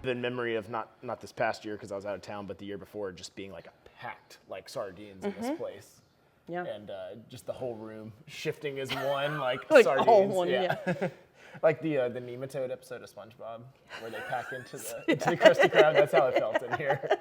vivid memory of not this past year because I was out of town, but the year before, just being like packed like sardines in this place. Yeah. And just the whole room shifting as one, like sardines. All one, Like the nematode episode of SpongeBob, where they pack into the Krusty Krab. That's how it felt in here.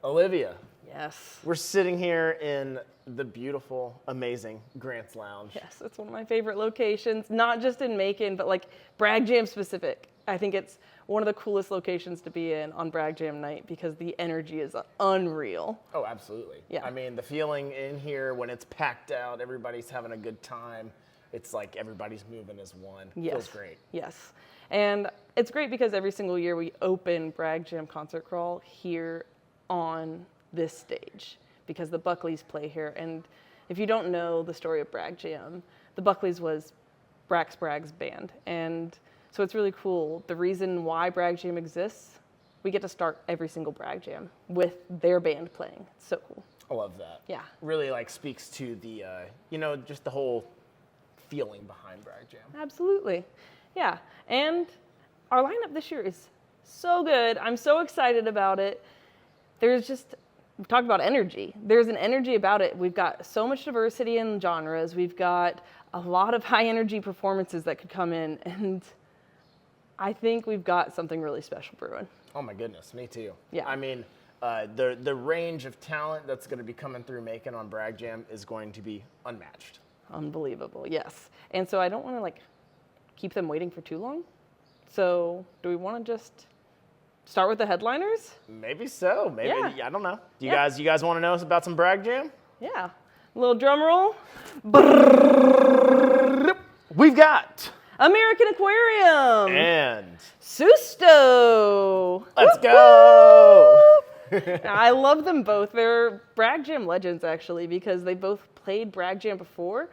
Olivia. Yes. We're sitting here in the beautiful, amazing Grant's Lounge. Yes, it's one of my favorite locations, not just in Macon, but like Bragg Jam specific. I think it's one of the coolest locations to be in on Bragg Jam night because the energy is unreal. Oh, absolutely. Yeah. I mean, the feeling in here when it's packed out, everybody's having a good time. It's like everybody's moving as one. Yes. Feels great. Yes. And it's great because every single year we open Bragg Jam Concert Crawl here on this stage because the Buckleys play here. And if you don't know the story of Bragg Jam, the Buckleys was Bragg's band. And so it's really cool. The reason why Bragg Jam exists, we get to start every single Bragg Jam with their band playing. It's so cool. I love that. Yeah. Really like speaks to the, just the whole feeling behind Bragg Jam. Absolutely. Yeah. And our lineup this year is so good. I'm so excited about it. There's just, we talked about energy. There's an energy about it. We've got so much diversity in genres. We've got a lot of high energy performances that could come in. And I think we've got something really special brewing. Oh my goodness, me too. Yeah. I mean, the range of talent that's going to be coming through Macon on Bragg Jam is going to be unmatched. Unbelievable, yes. And so I don't want to keep them waiting for too long. So do we want to just start with the headliners? Maybe so. Maybe. Yeah. I don't know. Do you guys want to know about some Bragg Jam? Yeah. A little drum roll. We've got American Aquarium. and Susto. let's go. I love them both. They're Bragg Jam legends, actually, because they both played Bragg Jam before,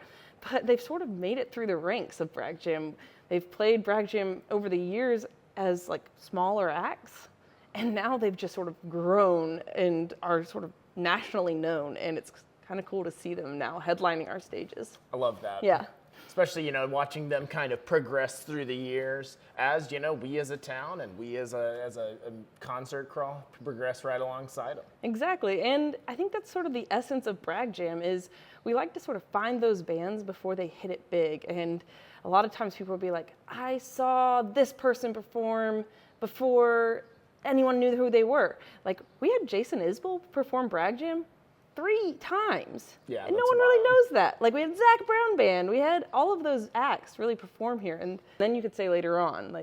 but they've sort of made it through the ranks of Bragg Jam. They've played Bragg Jam over the years as smaller acts, and now they've just sort of grown and are sort of nationally known, and it's kind of cool to see them now headlining our stages. I love that. Yeah. Especially, watching them kind of progress through the years as, we as a town and we as a concert crawl progress right alongside them. Exactly. And I think that's sort of the essence of Bragg Jam is we like to sort of find those bands before they hit it big. And a lot of times people will be like, I saw this person perform before anyone knew who they were. We had Jason Isbell perform Bragg Jam 3 times. Yeah, and no one really knows that. We had Zach Brown Band. We had all of those acts really perform here. And then you could say later on,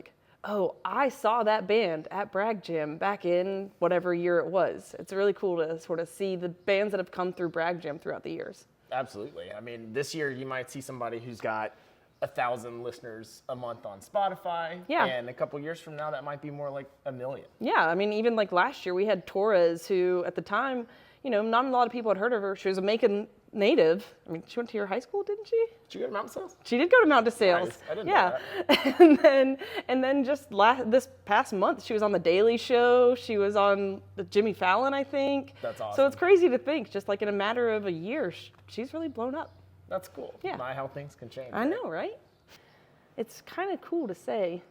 oh, I saw that band at Bragg Jam back in whatever year it was. It's really cool to sort of see the bands that have come through Bragg Jam throughout the years. Absolutely. I mean, this year you might see somebody who's got 1,000 listeners a month on Spotify. Yeah. And a couple years from now, that might be more like 1 million. Yeah. I mean, even last year, we had Torres, who at the time, not a lot of people had heard of her. She was a Macon native. I mean, she went to your high school, didn't she? Did you go to Mount DeSales? She did go to Mount DeSales. Nice. I didn't know that. and then just this past month, she was on The Daily Show. She was on the Jimmy Fallon, I think. That's awesome. So it's crazy to think, just in a matter of a year, she's really blown up. That's cool. Yeah. My, how things can change. I know, right? It's kind of cool to say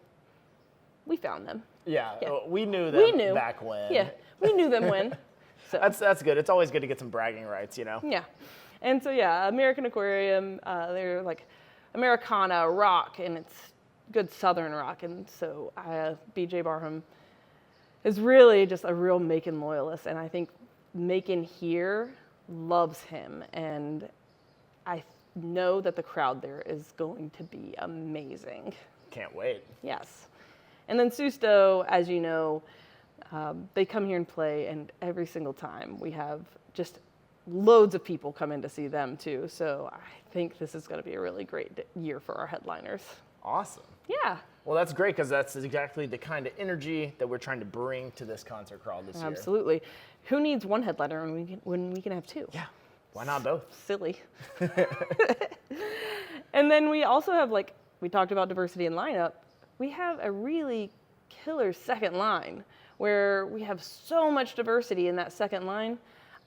we found them. Yeah. We knew them back when. Yeah, we knew them when. So. That's good. It's always good to get some bragging rights, Yeah. And so, American Aquarium, they're Americana rock, and it's good Southern rock. And so BJ Barham is really just a real Macon loyalist. And I think Macon here loves him. And I know that the crowd there is going to be amazing. Can't wait. Yes. And then Susto, as you know, they come here and play, and every single time we have just loads of people come in to see them too. So I think this is going to be a really great year for our headliners. Awesome. Yeah. Well, that's great because that's exactly the kind of energy that we're trying to bring to this concert crawl this year. Absolutely. Who needs one headliner when we can have 2? Yeah. Why not both? Silly. And then we also have, we talked about diversity in lineup. We have a really killer second line where we have so much diversity in that second line.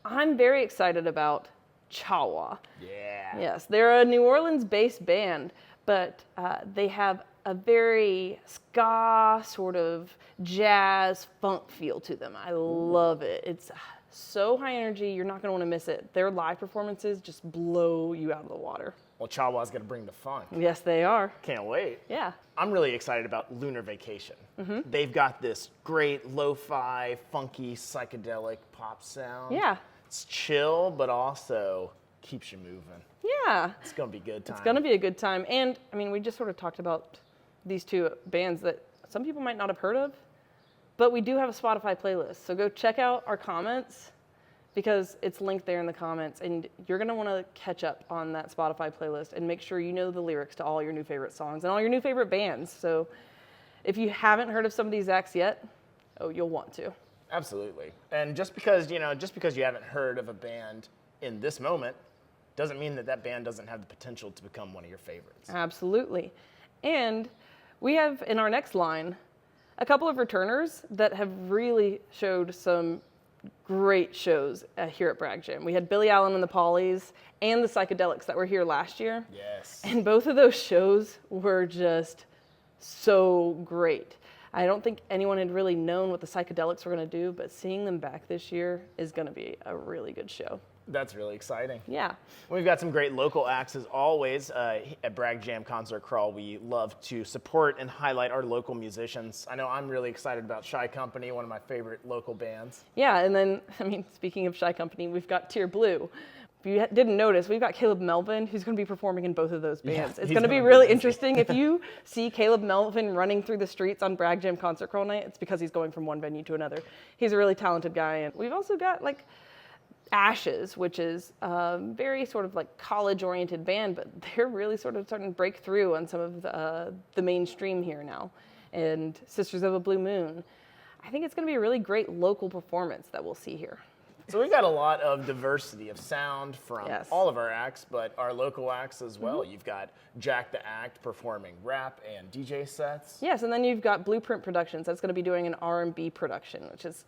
I'm very excited about Chawa. Yeah. Yes, they're a New Orleans-based band, but they have a very ska sort of jazz funk feel to them. I love it. It's so high energy, you're not going to want to miss it. Their live performances just blow you out of the water. Well, Chawa's going to bring the funk. Yes, they are. Can't wait. Yeah. I'm really excited about Lunar Vacation. They've got this great lo-fi, funky, psychedelic pop sound. Yeah. It's chill, but also keeps you moving. Yeah. It's going to be a good time. It's going to be a good time. And, I mean, we just sort of talked about these two bands that some people might not have heard of, but we do have a Spotify playlist. So go check out our comments because it's linked there in the comments. And you're going to want to catch up on that Spotify playlist and make sure you know the lyrics to all your new favorite songs and all your new favorite bands. So if you haven't heard of some of these acts yet, you'll want to. Absolutely. And just because you haven't heard of a band in this moment doesn't mean that that band doesn't have the potential to become one of your favorites. Absolutely. And we have in our next line a couple of returners that have really showed some great shows here at Bragg Jam. We had Billy Allen and the Pollies and the Psychedelics that were here last year. Yes. And both of those shows were just so great. I don't think anyone had really known what the Psychedelics were going to do, but seeing them back this year is going to be a really good show. That's really exciting. Yeah. We've got some great local acts as always. At Bragg Jam Concert Crawl, we love to support and highlight our local musicians. I know I'm really excited about Shy Company, one of my favorite local bands. Yeah, and then, I mean, speaking of Shy Company, we've got Tier Blue. If you didn't notice, we've got Caleb Melvin, who's going to be performing in both of those bands. Yeah, it's going to be really interesting. If you see Caleb Melvin running through the streets on Bragg Jam Concert Crawl night, it's because he's going from one venue to another. He's a really talented guy. And we've also got, like, Ashes, which is a very sort of like college-oriented band, but they're really sort of starting to break through on some of the mainstream here now. And Sisters of a Blue Moon. I think it's going to be a really great local performance that we'll see here. So we've got a lot of diversity of sound from Yes. all of our acts, but our local acts as well. You've got Jack the Act performing rap and DJ sets. Yes, and then you've got Blueprint Productions. That's going to be doing an R&B production, which is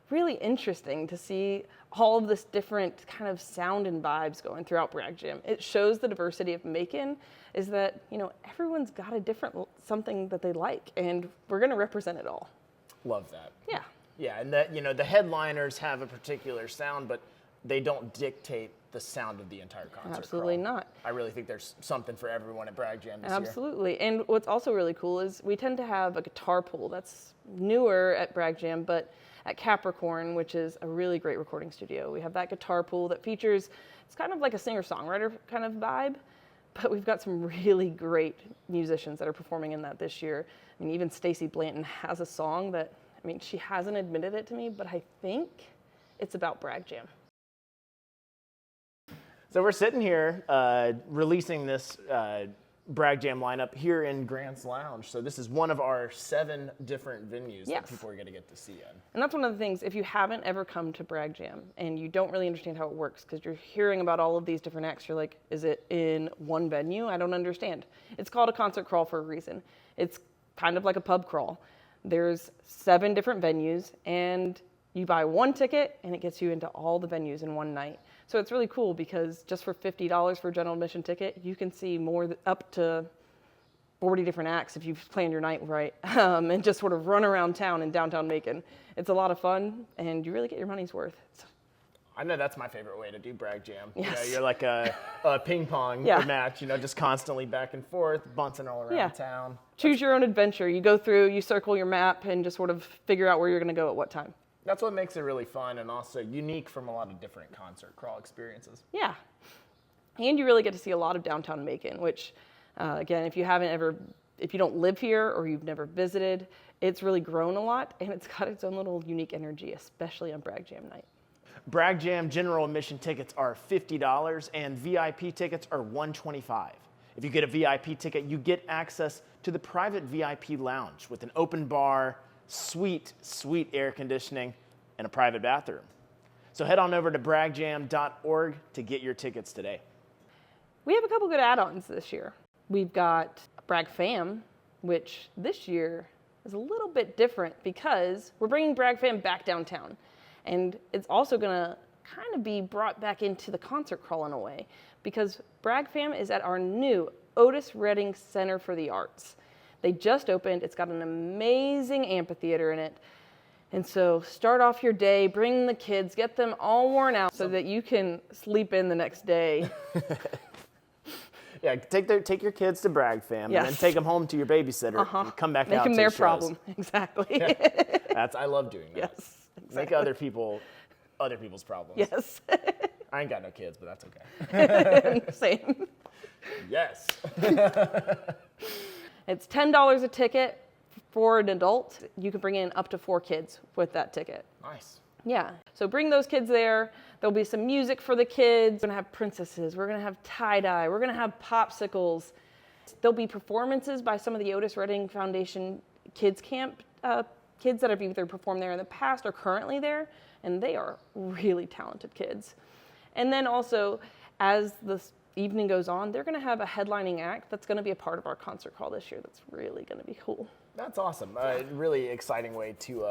really interesting to see all of this different kind of sound and vibes going throughout Bragg Jam. It shows the diversity of Macon is that, you know, everyone's got a different something that they like, and we're going to represent it all. Love that. Yeah. Yeah, and that, you know, the headliners have a particular sound, but they don't dictate the sound of the entire concert. Absolutely crawl. not. I really think there's something for everyone at Bragg Jam this year. Absolutely. And what's also really cool is we tend to have a guitar pool that's newer at Bragg Jam, but at Capricorn, which is a really great recording studio, we have that guitar pool that features, it's kind of like a singer-songwriter kind of vibe, but we've got some really great musicians that are performing in that this year. I mean, even Stacey Blanton has a song that, I mean, she hasn't admitted it to me, but I think it's about Bragg Jam. So we're sitting here releasing this Bragg Jam lineup here in Grant's Lounge. So this is one of our 7 different venues that Yes. people are going to get to see in. And that's one of the things, if you haven't ever come to Bragg Jam and you don't really understand how it works because you're hearing about all of these different acts, you're like, is it in one venue? I don't understand. It's called a concert crawl for a reason. It's kind of like a pub crawl. There's 7 different venues and you buy one ticket and it gets you into all the venues in one night. So it's really cool because just for $50 for a general admission ticket, you can see up to 40 different acts if you've planned your night right, and just sort of run around town in downtown Macon. It's a lot of fun and you really get your money's worth. I know that's my favorite way to do Bragg Jam. Yes. You know, you're like a ping pong Yeah. match, you know, just constantly back and forth, bouncing all around Yeah. town. Choose your own adventure. You go through, you circle your map and just sort of figure out where you're going to go at what time. That's what makes it really fun and also unique from a lot of different concert crawl experiences. Yeah. And you really get to see a lot of downtown Macon, which, again, if you don't live here or you've never visited, it's really grown a lot and it's got its own little unique energy, especially on Bragg Jam night. Bragg Jam general admission tickets are $50 and VIP tickets are $125. If you get a VIP ticket, you get access to the private VIP lounge with an open bar, sweet air conditioning, and a private bathroom. So head on over to braggjam.org to get your tickets today. We have a couple good add-ons this year. We've got Bragg Fam, which this year is a little bit different because we're bringing Bragg Fam back downtown. And it's also going to kind of be brought back into the concert crawl in a way because Bragg Fam is at our new Otis Redding Center for the Arts. They just opened. It's got an amazing amphitheater in it. And so start off your day, bring the kids, get them all worn out so that you can sleep in the next day. Yeah, take your kids to Bragg Fam, Yes. and then take them home to your babysitter and come back Make out them to their the shows. problem. Exactly. I love doing that. Yes. Make other people's problems. Yes. I ain't got no kids, but that's okay. Same. Yes. It's $10 a ticket for an adult. You can bring in up to 4 kids with that ticket. Nice. Yeah. So bring those kids there. There'll be some music for the kids. We're going to have princesses. We're going to have tie-dye. We're going to have popsicles. There'll be performances by some of the Otis Redding Foundation Kids Camp kids that have either performed there in the past or currently there, and they are really talented kids. And then also, as the evening goes on, they're going to have a headlining act that's going to be a part of our concert call this year. That's really going to be cool. That's awesome. Really exciting way to,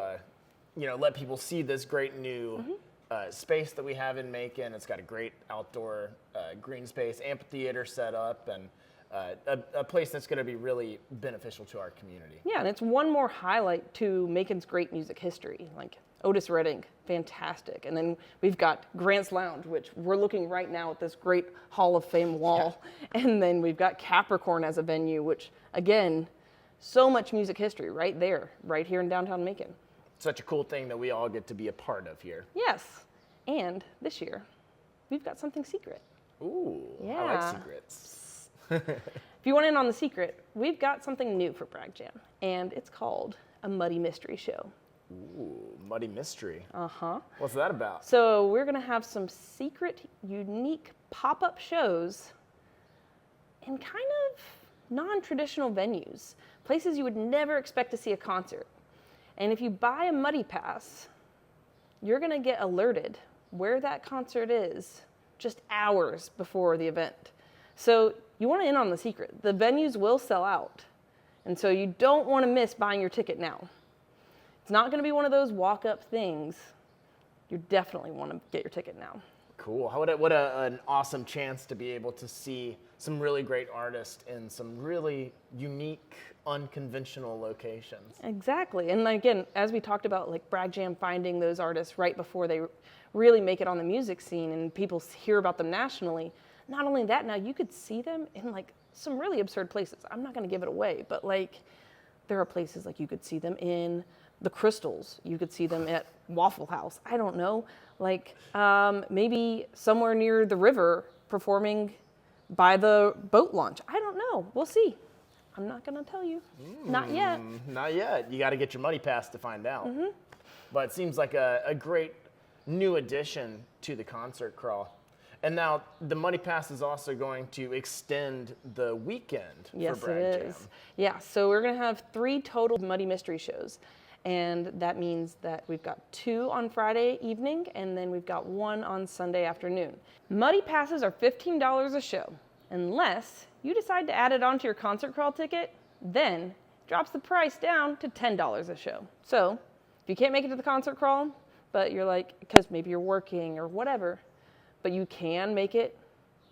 let people see this great new space that we have in Macon. It's got a great outdoor green space, amphitheater set up, and a place that's going to be really beneficial to our community. Yeah, and it's one more highlight to Macon's great music history. Like Otis Redding, fantastic. And then we've got Grant's Lounge, which we're looking right now at this great Hall of Fame wall. Yeah. And then we've got Capricorn as a venue, which, again, so much music history right there, right here in downtown Macon. Such a cool thing that we all get to be a part of here. Yes. And this year, we've got something secret. Ooh, yeah. I like secrets. If you want in on the secret, we've got something new for Bragg Jam, and it's called a Muddy Mystery Show. Ooh, Muddy Mystery. Uh-huh. What's that about? So we're going to have some secret, unique pop-up shows in kind of non-traditional venues, places you would never expect to see a concert. And if you buy a Muddy Pass, you're going to get alerted where that concert is just hours before the event. So you want to in on the secret. The venues will sell out. And so you don't want to miss buying your ticket now. It's not going to be one of those walk-up things. You definitely want to get your ticket now. Cool. What an awesome chance to be able to see some really great artists in some really unique, unconventional locations. Exactly. And again, as we talked about, like Bragg Jam finding those artists right before they really make it on the music scene and people hear about them nationally. Not only that, now you could see them in like some really absurd places. I'm not going to give it away, but like there are places like you could see them in the Crystals. You could see them at Waffle House. I don't know. Like maybe somewhere near the river performing by the boat launch. I don't know. We'll see. I'm not going to tell you. Not yet. Not yet. You got to get your Muddy Pass to find out. But it seems like a great new addition to the concert crawl. And now the Muddy Pass is also going to extend the weekend for Bragg Jam. Yes, it is. Yeah, so we're going to have 3 total Muddy Mystery shows. And that means that we've got 2 on Friday evening, and then we've got 1 on Sunday afternoon. Muddy Passes are $15 a show, unless you decide to add it onto your concert crawl ticket, then drops the price down to $10 a show. So if you can't make it to the concert crawl, but you're like, because maybe you're working or whatever, but you can make it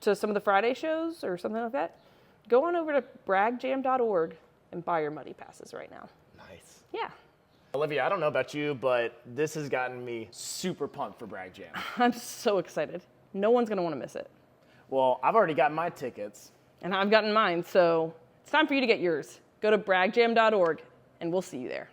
to some of the Friday shows or something like that, go on over to braggjam.org and buy your Muddy Passes right now. Nice. Yeah. Olivia, I don't know about you, but this has gotten me super pumped for Bragg Jam. I'm so excited. No one's going to want to miss it. Well, I've already got my tickets. And I've gotten mine, so it's time for you to get yours. Go to braggjam.org, and we'll see you there.